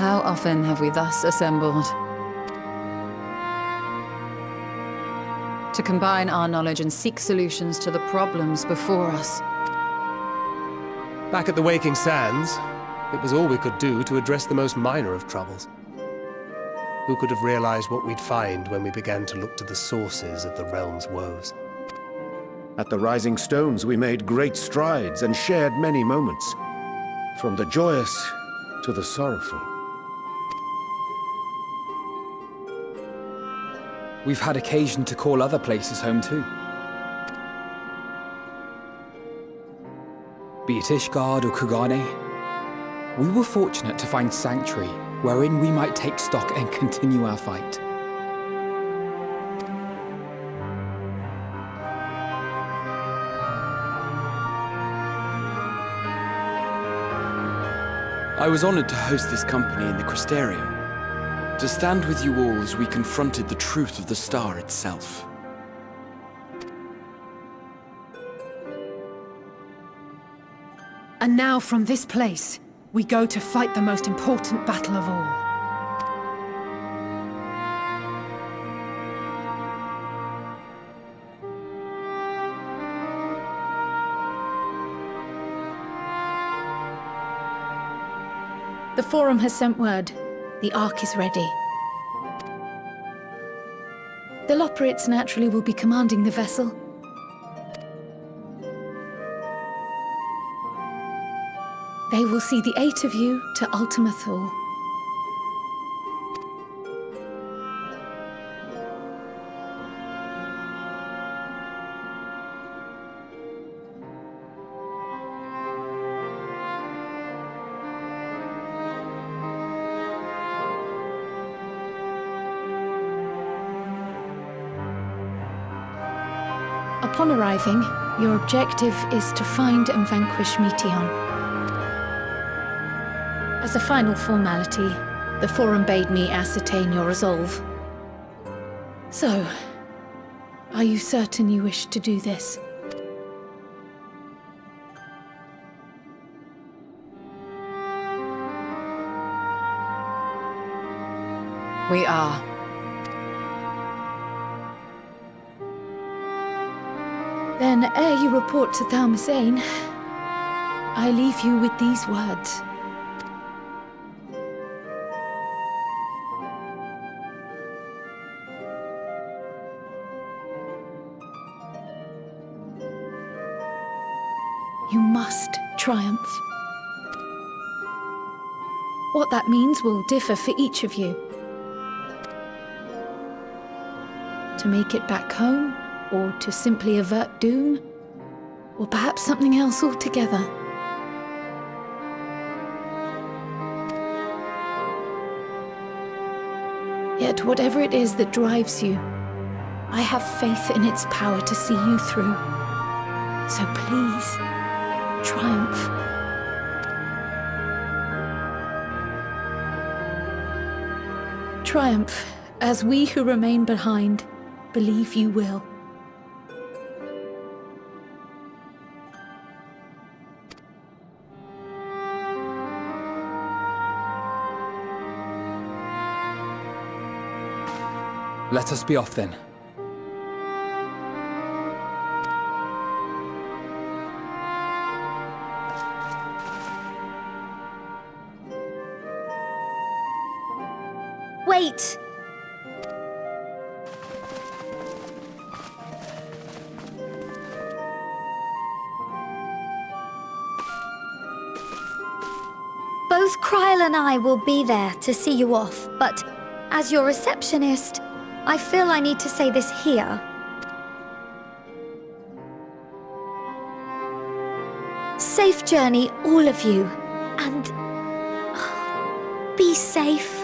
How often have we thus assembled? To combine our knowledge and seek solutions to the problems before us. Back at the Waking Sands, it was all we could do to address the most minor of troubles. Who could have realized what we'd find when we began to look to the sources of the realm's woes? At the Rising Stones, we made great strides and shared many moments, from the joyous to the sorrowful. We've had occasion to call other places home too. Be it Ishgard or Kugane, we were fortunate to find sanctuary wherein we might take stock and continue our fight. I was honored to host this company in the Crystarium, to stand with you all as we confronted the truth of the star itself. And now from this place, we go to fight the most important battle of all. The Forum has sent word. The Ark is ready. The Loporrits naturally will be commanding the vessel. They will see the 8 of you to Ultima Thule. Upon arriving, your objective is to find and vanquish Meteon. As a final formality, the Forum bade me ascertain your resolve. So, are you certain you wish to do this? We are. Then, ere you report to Thalmasane, I leave you with these words. You must triumph. What that means will differ for each of you. To make it back home, or to simply avert doom, or perhaps something else altogether. Yet whatever it is that drives you, I have faith in its power to see you through. So please, triumph. Triumph, as we who remain behind believe you will. Let us be off then. Wait! Both Kryl and I will be there to see you off, but as your receptionist, I feel I need to say this here. Safe journey, all of you, and be safe.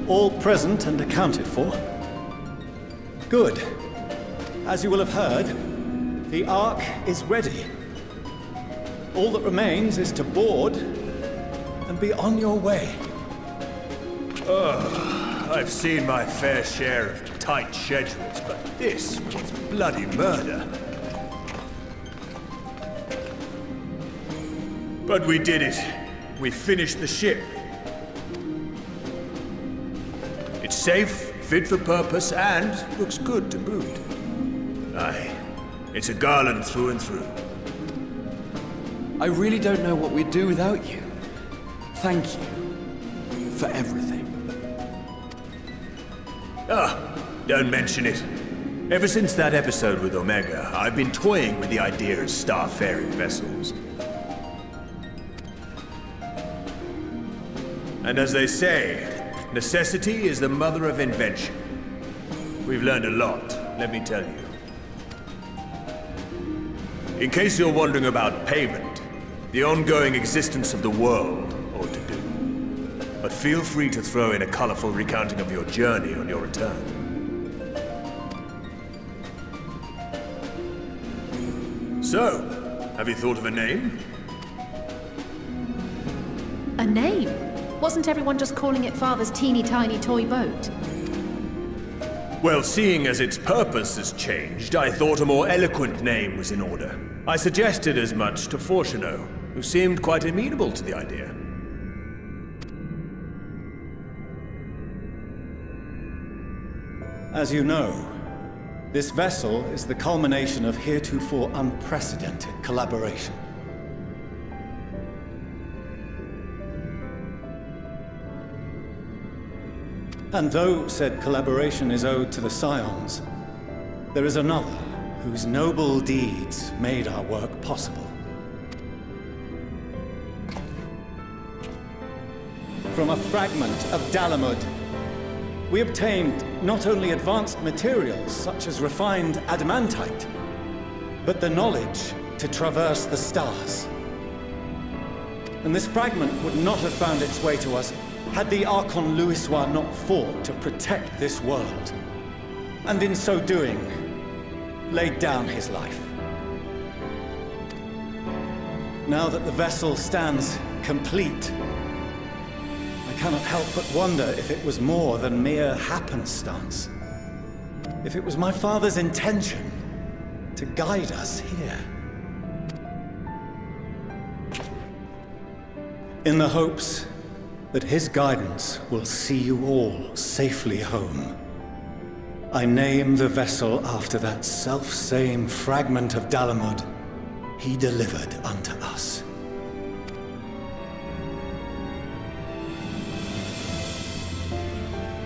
all present and accounted for? Good. As you will have heard, the Ark is ready. All that remains is to board and be on your way. I've seen my fair share of tight schedules, but this was bloody murder. But we did it. We finished the ship. It's safe, fit for purpose, and looks good to boot. Aye, it's a garland through and through. I really don't know what we'd do without you. Thank you for everything. Don't mention it. Ever since that episode with Omega, I've been toying with the idea of star-faring vessels. And as they say, necessity is the mother of invention. We've learned a lot, let me tell you. In case you're wondering about payment, the ongoing existence of the world ought to do. But feel free to throw in a colorful recounting of your journey on your return. So, have you thought of a name? A name? Wasn't everyone just calling it Father's teeny tiny toy boat? Well, seeing as its purpose has changed, I thought a more eloquent name was in order. I suggested as much to Fortuno, who seemed quite amenable to the idea. As you know, this vessel is the culmination of heretofore unprecedented collaboration. And though said collaboration is owed to the Scions, there is another whose noble deeds made our work possible. From a fragment of Dalamud, we obtained not only advanced materials such as refined adamantite, but the knowledge to traverse the stars. And this fragment would not have found its way to us had the Archon Louisoix not fought to protect this world, and in so doing, laid down his life. Now that the vessel stands complete, I cannot help but wonder if it was more than mere happenstance. If it was my father's intention to guide us here. In the hopes that his guidance will see you all safely home, I name the vessel after that self-same fragment of Dalamud he delivered unto us.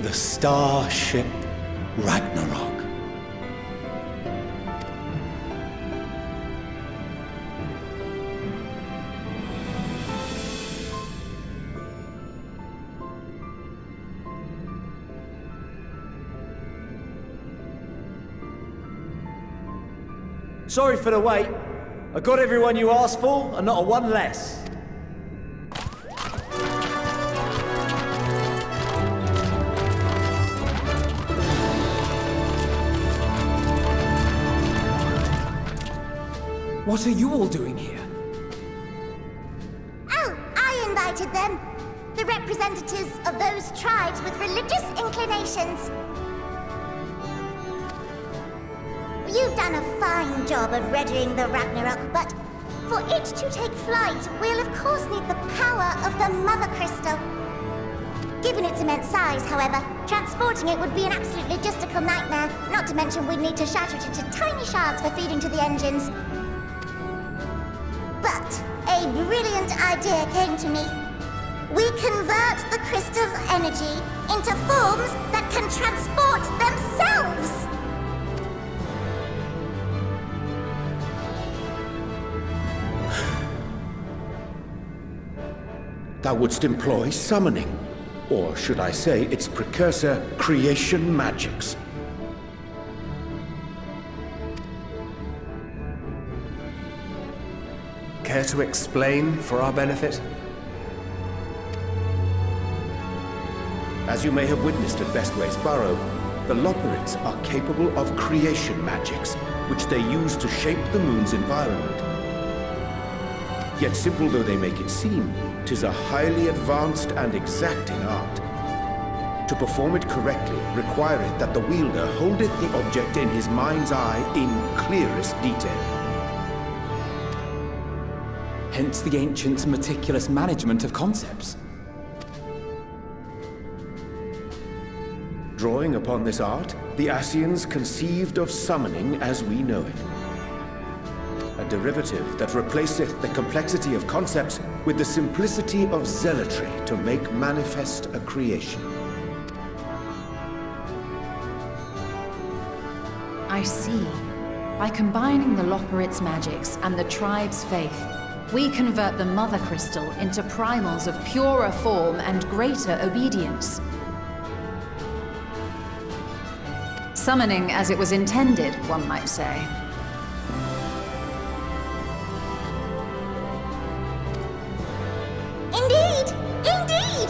The starship Raknarok. Sorry for the wait. I got everyone you asked for, and not a one less. What are you all doing here? Oh, I invited them. The representatives of those tribes with religious inclinations. You've done a fine job of readying the Raknarok, but for it to take flight, we'll of course need the power of the Mother Crystal. Given its immense size, however, transporting it would be an absolute logistical nightmare, not to mention we'd need to shatter it into tiny shards for feeding to the engines. But a brilliant idea came to me. We convert the crystal's energy into forms that can transport themselves! Thou wouldst employ summoning, or should I say its precursor, creation magics. Care to explain for our benefit? As you may have witnessed at Bestway's Burrow, the Loporrits are capable of creation magics, which they use to shape the moon's environment. Yet simple though they make it seem, 'tis a highly advanced and exacting art. To perform it correctly requireth that the wielder holdeth the object in his mind's eye in clearest detail. Hence the ancients' meticulous management of concepts. Drawing upon this art, the Ascians conceived of summoning as we know it. A derivative that replaceth the complexity of concepts with the simplicity of zealotry to make manifest a creation. I see. By combining the Loporrits' magics and the tribe's faith, we convert the Mother Crystal into primals of purer form and greater obedience. Summoning as it was intended, one might say. Indeed! Indeed!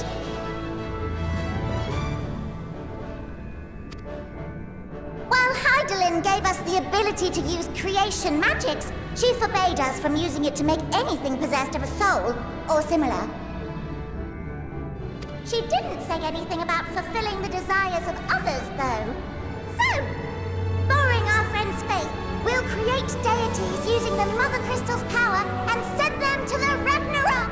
While Heidelin gave us the ability to use creation magics, she forbade us from using it to make anything possessed of a soul, or similar. She didn't say anything about fulfilling the desires of others, though. So, borrowing our friend's faith, we'll create deities using the Mother Crystal's power and send them to the Raknarok!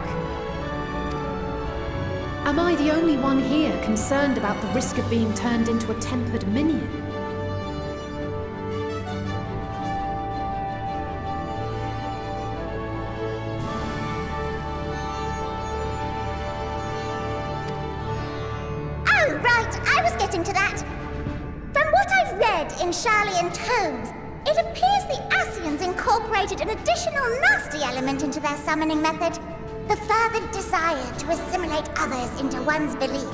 Am I the only one here concerned about the risk of being turned into a tempered minion? Oh, right, I was getting to that. From what I've read in Sharlayan tomes, it appears the Ascians incorporated an additional nasty element into their summoning method. The fervent desire to assimilate others into one's belief.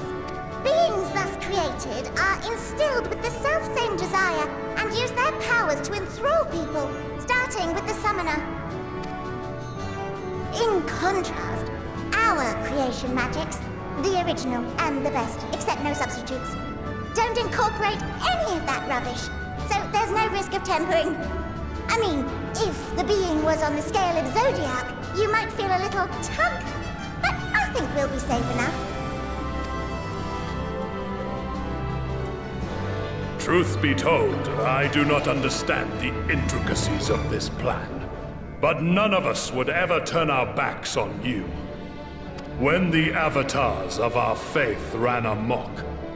Beings thus created are instilled with the selfsame desire and use their powers to enthrall people, starting with the summoner. In contrast, our creation magics, the original and the best, except no substitutes, don't incorporate any of that rubbish, so there's no risk of tempering. I mean, if the being was on the scale of Zodiac, you might feel a little tug, but I think we'll be safe enough. Truth be told, I do not understand the intricacies of this plan. But none of us would ever turn our backs on you. When the avatars of our faith ran amok,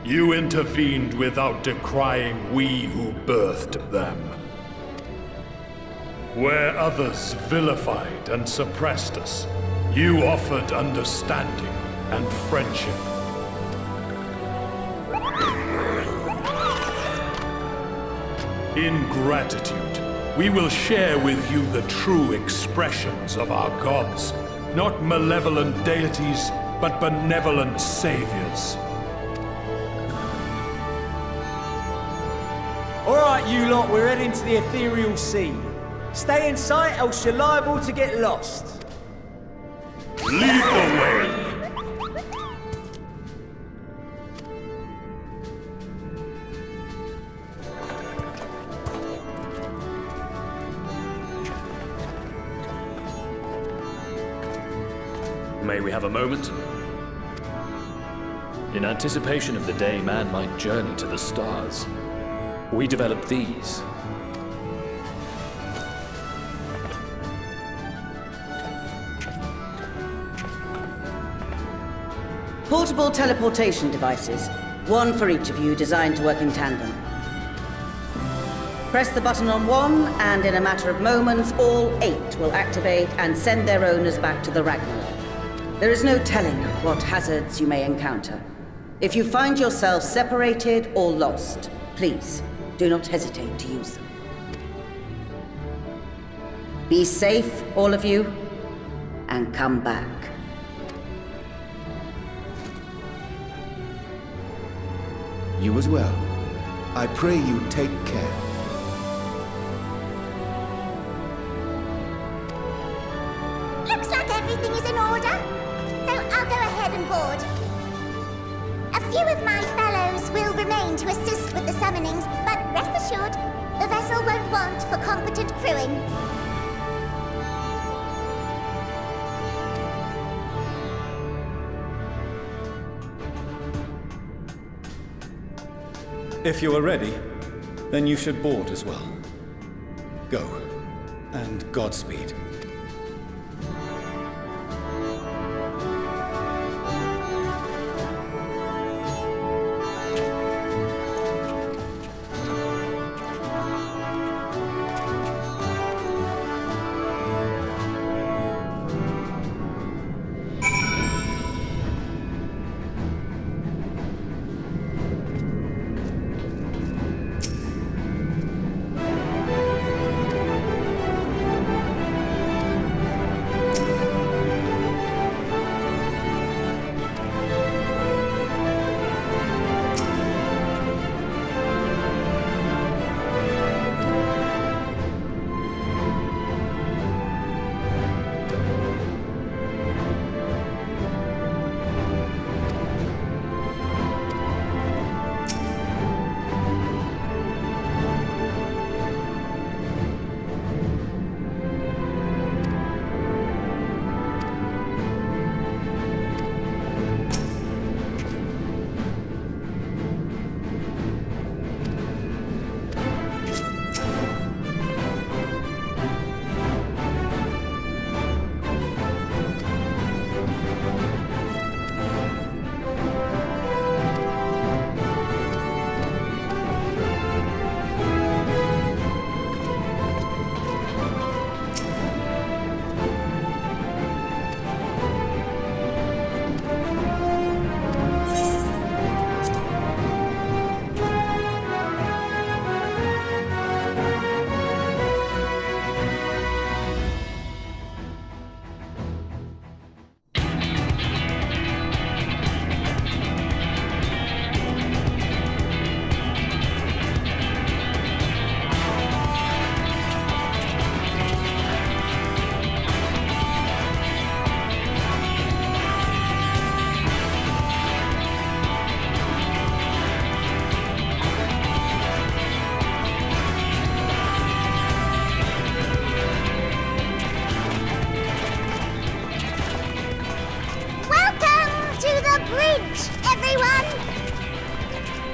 you intervened without decrying we who birthed them. Where others vilified and suppressed us, you offered understanding and friendship. In gratitude, we will share with you the true expressions of our gods, not malevolent deities, but benevolent saviors. All right, you lot, we're heading to the ethereal sea. Stay in sight, else you're liable to get lost. Lead the way! May we have a moment? In anticipation of the day man might journey to the stars, we developed these. Portable teleportation devices, one for each of you, designed to work in tandem. Press the button on one, and in a matter of moments, all 8 will activate and send their owners back to the Ragnarok. There is no telling what hazards you may encounter. If you find yourself separated or lost, please do not hesitate to use them. Be safe, all of you, and come back. You as well. I pray you take care. Looks like everything is in order, so I'll go ahead and board. A few of my fellows will remain to assist with the summonings, but rest assured, the vessel won't want for competent crewing. If you are ready, then you should board as well. Go, and Godspeed.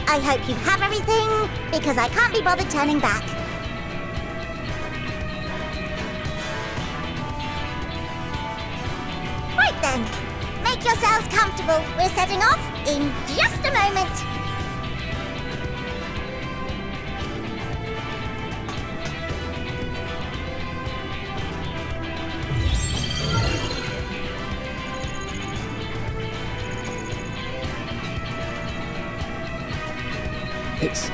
I hope you have everything, because I can't be bothered turning back. Right then, make yourselves comfortable. We're setting off in just a moment. It's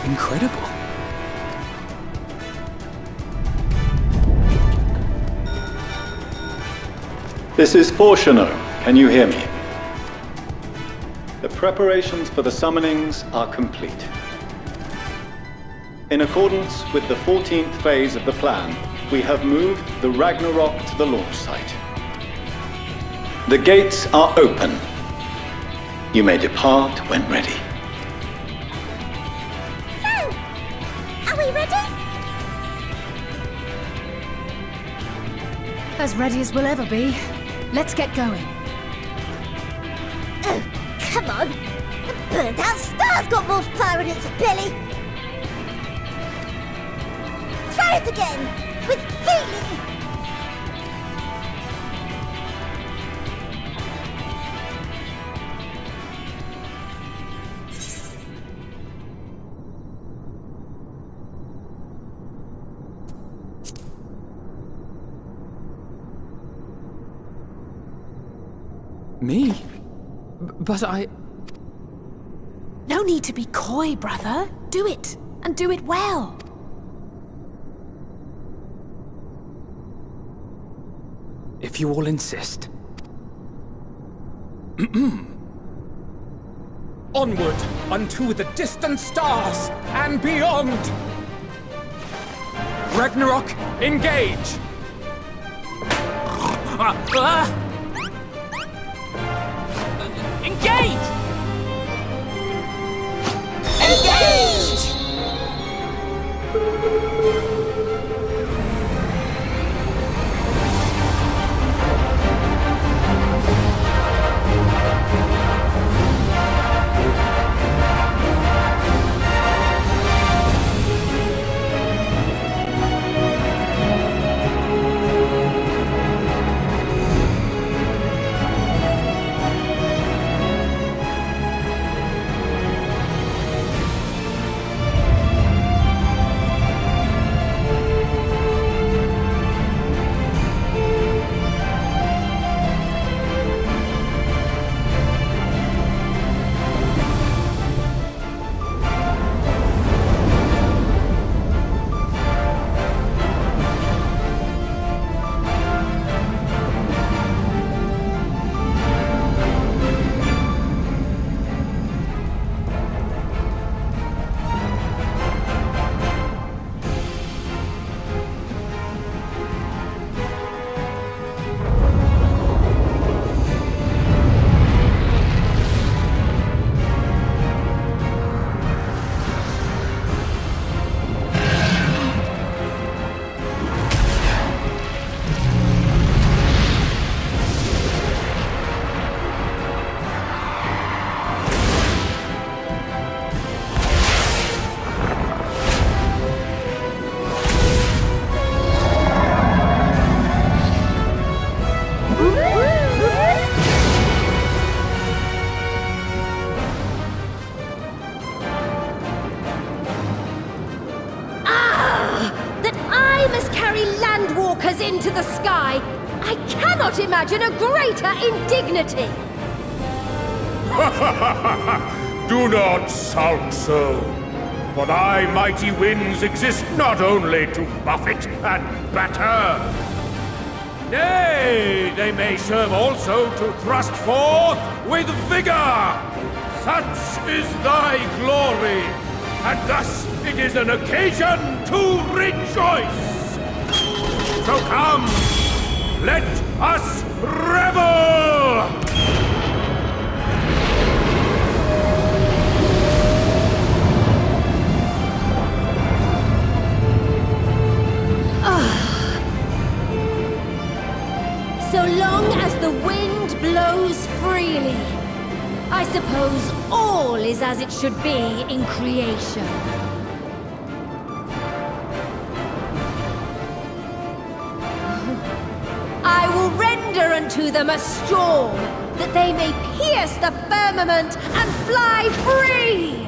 incredible. This is Fortuno. Can you hear me? The preparations for the summonings are complete. In accordance with the 14th phase of the plan, we have moved the Raknarok to the launch site. The gates are open. You may depart when ready. As ready as we'll ever be. Let's get going. Oh, come on! The burnt-out star's got more fire in its belly! Try it again! With feeling! Me? But I... No need to be coy, brother. Do it, and do it well. If you all insist. Onward, unto the distant stars, and beyond! Ragnarok, engage! Engage! Into the sky. I cannot imagine a greater indignity. Do not sulk so. For thy mighty winds exist not only to buffet and batter. Nay, they may serve also to thrust forth with vigor. Such is thy glory, and thus it is an occasion to rejoice. So come, let us revel! So long as the wind blows freely, I suppose all is as it should be in creation. I will render unto them a storm, that they may pierce the firmament and fly free!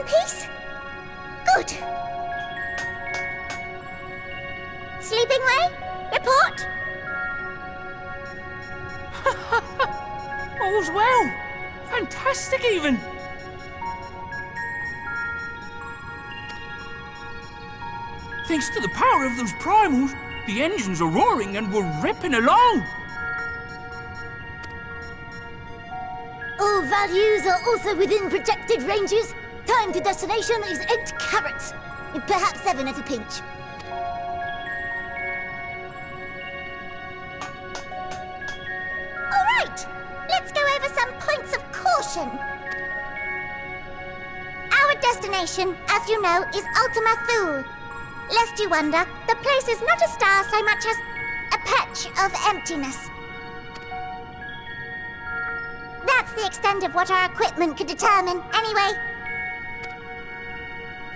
Peace? Good. Sleeping Way? Report? All's well. Fantastic, even. Thanks to the power of those primals, the engines are roaring and we're ripping along. All values are also within projected ranges. Time to destination is 8 carats. Perhaps 7 at a pinch. All right, let's go over some points of caution. Our destination, as you know, is Ultima Thule. lest you wonder, the place is not a star so much as a patch of emptiness. That's the extent of what our equipment could determine, anyway.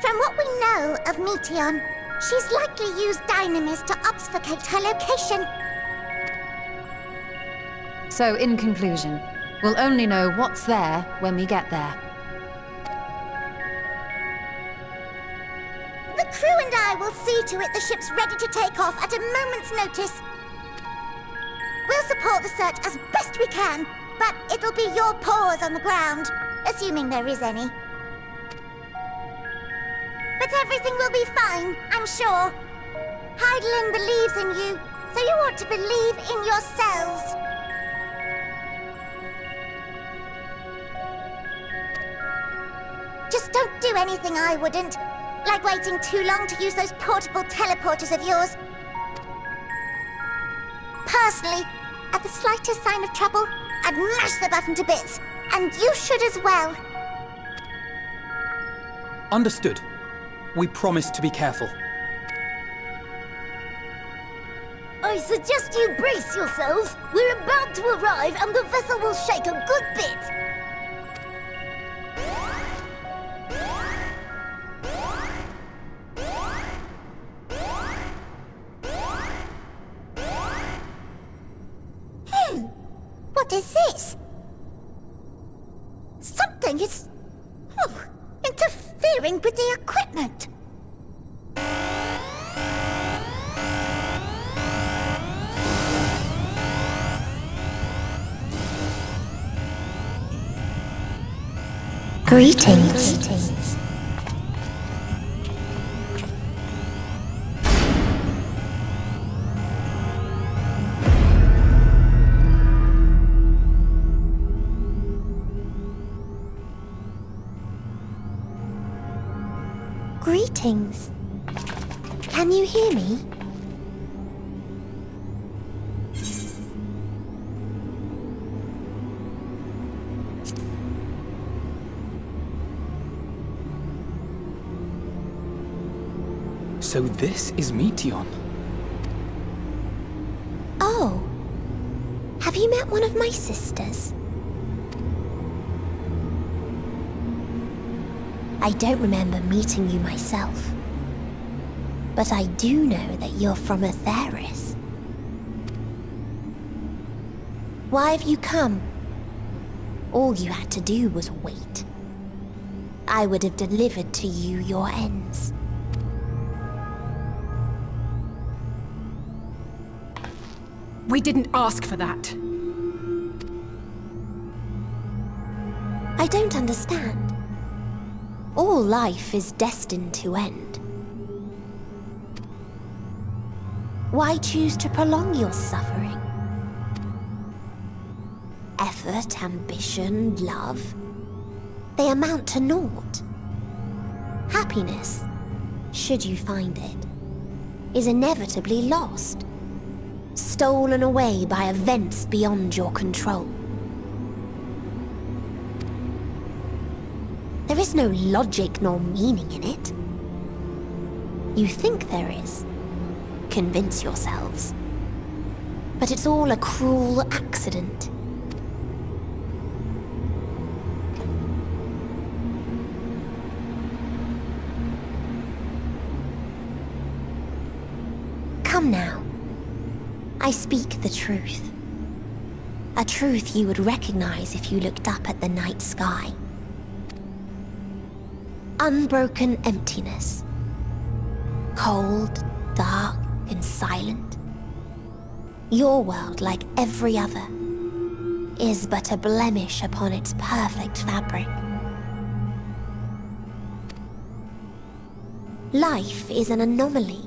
From what we know of Meteion, she's likely used dynamis to obfuscate her location. So, in conclusion, we'll only know what's there when we get there. The crew and I will see to it the ship's ready to take off at a moment's notice. We'll support the search as best we can, but it'll be your paws on the ground, assuming there is any. But everything will be fine, I'm sure. Hydaelyn believes in you, so you ought to believe in yourselves. Just don't do anything I wouldn't. Like waiting too long to use those portable teleporters of yours. Personally, at the slightest sign of trouble, I'd mash the button to bits. And you should as well. Understood. We promise to be careful. I suggest you brace yourselves. We're about to arrive and the vessel will shake a good bit. What is this? Something is... interfering with the equipment. Greetings. Greetings. Can you hear me? So this is Meteion. Oh. Have you met one of my sisters? I don't remember meeting you myself. But I do know that you're from Atheris. Why have you come? All you had to do was wait. I would have delivered to you your ends. We didn't ask for that. I don't understand. All life is destined to end. Why choose to prolong your suffering? Effort, ambition, love, they amount to naught. Happiness, should you find it, is inevitably lost. Stolen away by events beyond your control. There is no logic nor meaning in it. You think there is. Convince yourselves. But it's all a cruel accident. Come now. I speak the truth. A truth you would recognize if you looked up at the night sky. Unbroken emptiness. Cold, dark, and silent. Your world, like every other, is but a blemish upon its perfect fabric. Life is an anomaly.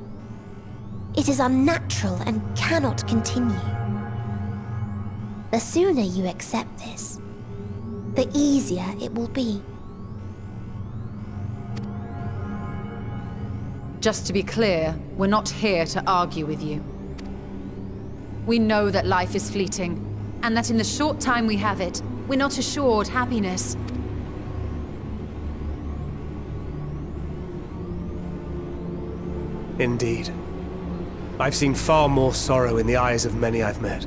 It is unnatural and cannot continue. The sooner you accept this, the easier it will be. Just to be clear, we're not here to argue with you. We know that life is fleeting, and that in the short time we have it, we're not assured happiness. Indeed. I've seen far more sorrow in the eyes of many I've met.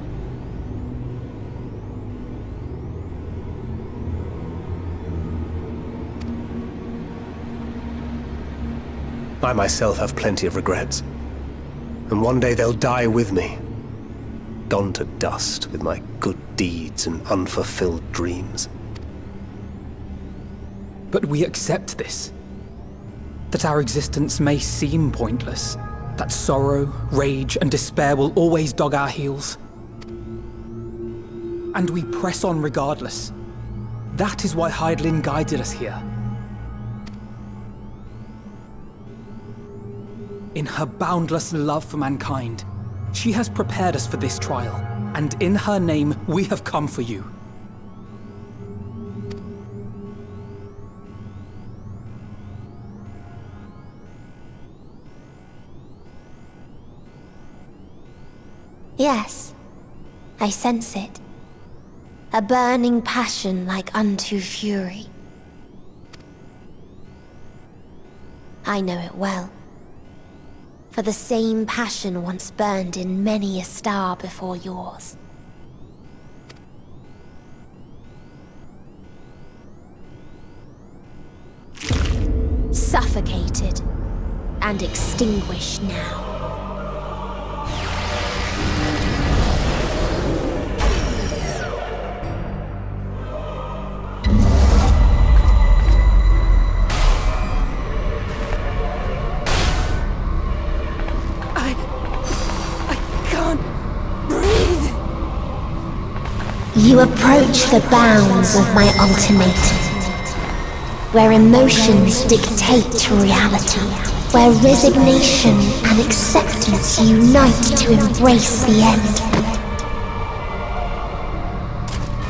I myself have plenty of regrets. And one day they'll die with me. Gone to dust with my good deeds and unfulfilled dreams. But we accept this. That our existence may seem pointless. That sorrow, rage, and despair will always dog our heels. And we press on regardless. That is why Hydaelyn guided us here. In her boundless love for mankind, she has prepared us for this trial, and in her name, we have come for you. Yes, I sense it. A burning passion like unto fury. I know it well. For the same passion once burned in many a star before yours. Suffocated and extinguished now. You approach the bounds of my ultimatum, where emotions dictate reality, where resignation and acceptance unite to embrace the end,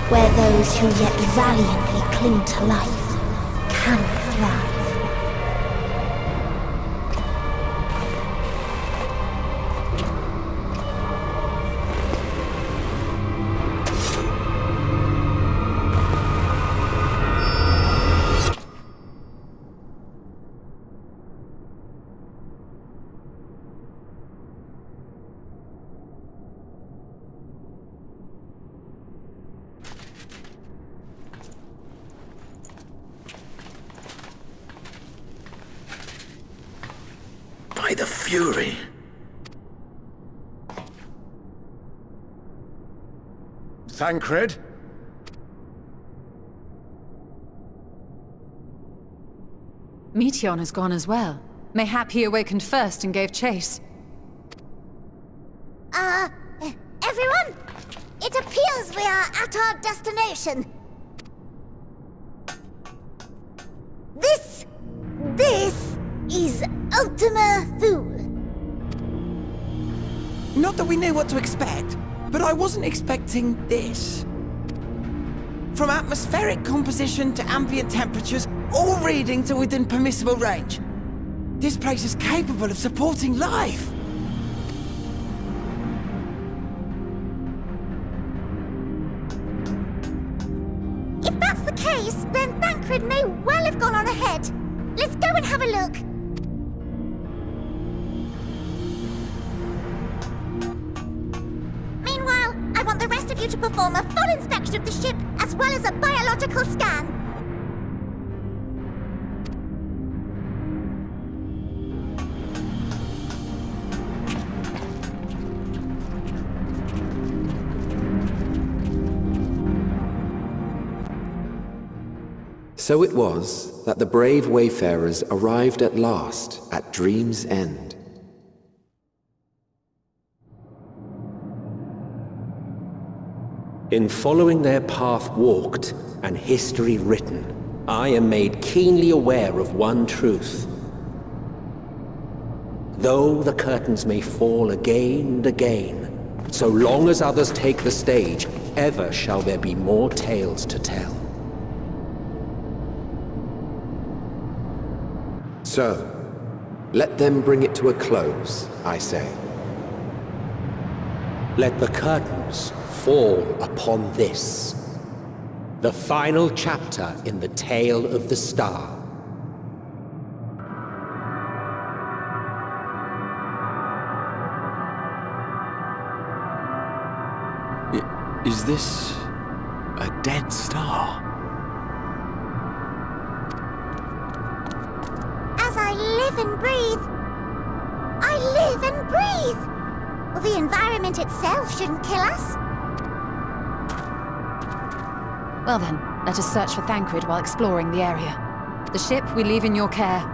where those who yet valiantly cling to life cannot thrive. By the Fury. Thancred? Meteion has gone as well. Mayhap he awakened first and gave chase. Everyone? It appears we are at our destination. This is Ultima Thule. Not that we knew what to expect, but I wasn't expecting this. From atmospheric composition to ambient temperatures, all reading to within permissible range. This place is capable of supporting life. If that's the case, then Thancred may well have gone on ahead. Let's go and have a look. Meanwhile, I want the rest of you to perform a full inspection of the ship, as well as a biological scan. So it was that the brave wayfarers arrived at last at Dream's End. In following their path walked and history written, I am made keenly aware of one truth. Though the curtains may fall again and again, so long as others take the stage, ever shall there be more tales to tell. So, let them bring it to a close, I say. Let the curtains fall upon this, the final chapter in the tale of the star. Is this a dead star? As I live and breathe, I live and breathe. Well, the environment itself shouldn't kill us. Well then, let us search for Thancred while exploring the area. The ship we leave in your care.